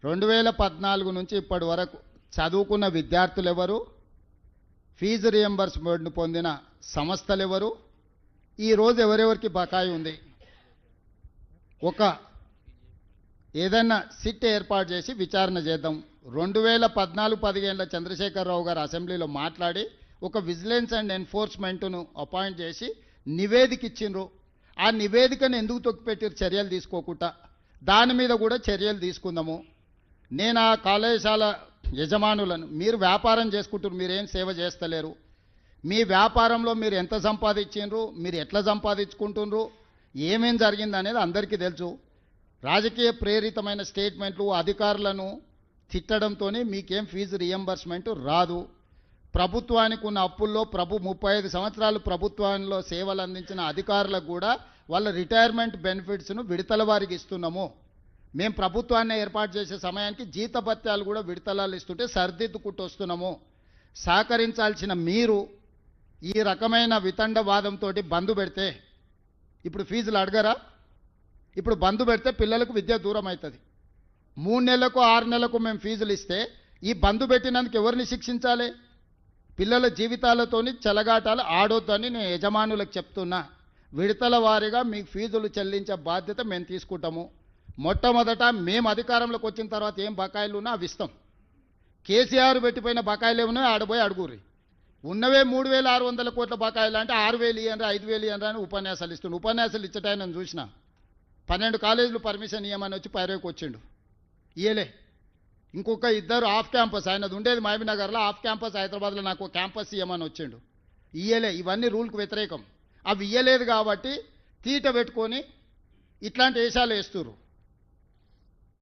2014 నుంచి ఇప్పటి వరకు చదువుకున్న విద్యార్థులు ఎవరు, ఫీజు రియంబర్స్మెంట్ పొందిన సంస్థలు ఎవరు, ఈరోజు ఎవరెవరికి బకాయి ఉంది, ఒక ఏదైనా సిట్ ఏర్పాటు చేసి విచారణ చేద్దాం. 2014-15 చంద్రశేఖరరావు గారు అసెంబ్లీలో మాట్లాడి ఒక విజిలెన్స్ అండ్ ఎన్ఫోర్స్మెంట్ను అపాయింట్ చేసి నివేదిక ఇచ్చిండ్రు. ఆ నివేదికను ఎందుకు తొక్కిపెట్టారు చర్యలు తీసుకోకుండా? దాని మీద కూడా చర్యలు తీసుకుందాము. నేను ఆ కళాశాల యజమానులను, మీరు వ్యాపారం చేసుకుంటారు, మీరేం సేవ చేస్తలేరు, మీ వ్యాపారంలో మీరు ఎంత సంపాదించిండ్రు, మీరు ఎట్లా సంపాదించుకుంటుండ్రు, ఏమేం జరిగింది అనేది అందరికీ తెలుసు. రాజకీయ ప్రేరితమైన స్టేట్మెంట్లు అధికారులను తిట్టడంతో మీకేం ఫీజు రియంబర్స్మెంట్ రాదు. ప్రభుత్వానికి ఉన్న అప్పుల్లో 35 సంవత్సరాలు ప్రభుత్వంలో సేవలు అందించిన అధికారులకు కూడా వాళ్ళ రిటైర్మెంట్ బెనిఫిట్స్ను విడతల వారికి ఇస్తున్నాము. మేము ప్రభుత్వాన్ని ఏర్పాటు చేసే సమయానికి జీతభత్యాలు కూడా విడతలాలు ఇస్తుంటే సర్దిద్దుకుంటూ వస్తున్నాము. సహకరించాల్సిన మీరు ఈ రకమైన వితండవాదంతో బంద్ పెడితే ఇప్పుడు ఫీజులు అడగరా? ఇప్పుడు బంద్ పెడితే పిల్లలకు విద్య దూరం అవుతుంది. 3 నెలలకు 6 నెలలకు మేము ఫీజులు ఇస్తే ఈ బంద్ పెట్టినందుకు ఎవరిని శిక్షించాలి? పిల్లల జీవితాలతోని చెలగాటాలు ఆడొద్దని నేను యజమానులకు చెప్తున్నా. విడతల వారీగా మీకు ఫీజులు చెల్లించే బాధ్యత మేము తీసుకుంటాము. మొట్టమొదట మేము అధికారంలోకి వచ్చిన తర్వాత ఏం బకాయిలు ఉన్నా అవి ఇస్తాం. కేసీఆర్ పెట్టిపోయిన బకాయిలు ఏమన్నా ఆడబోయి అడుగురి. ఉన్నవే 3,600 కోట్ల బకాయిలు అంటే 6,000 ఇయ్యండి 5,000 ఇయ్యండి అని ఉపన్యాసాలు ఇస్తుండు. ఉపన్యాసాలు ఇచ్చటాయని నేను చూసిన 12 కాలేజీలు పర్మిషన్ ఇవ్వమని వచ్చి పైరేకి వచ్చిండు, ఇయ్యలే. ఇంకొక 2 ఆఫ్ క్యాంపస్, ఆయనది ఉండేది మహబూబ్నగర్లో, ఆఫ్ క్యాంపస్ హైదరాబాద్లో నాకు క్యాంపస్ ఇవ్వమని వచ్చిండు, ఇయ్యలే. ఇవన్నీ రూల్కి వ్యతిరేకం. అవి ఇయ్యలేదు కాబట్టి తీట పెట్టుకొని ఇట్లాంటి వేషాలు వేస్తున్నారు.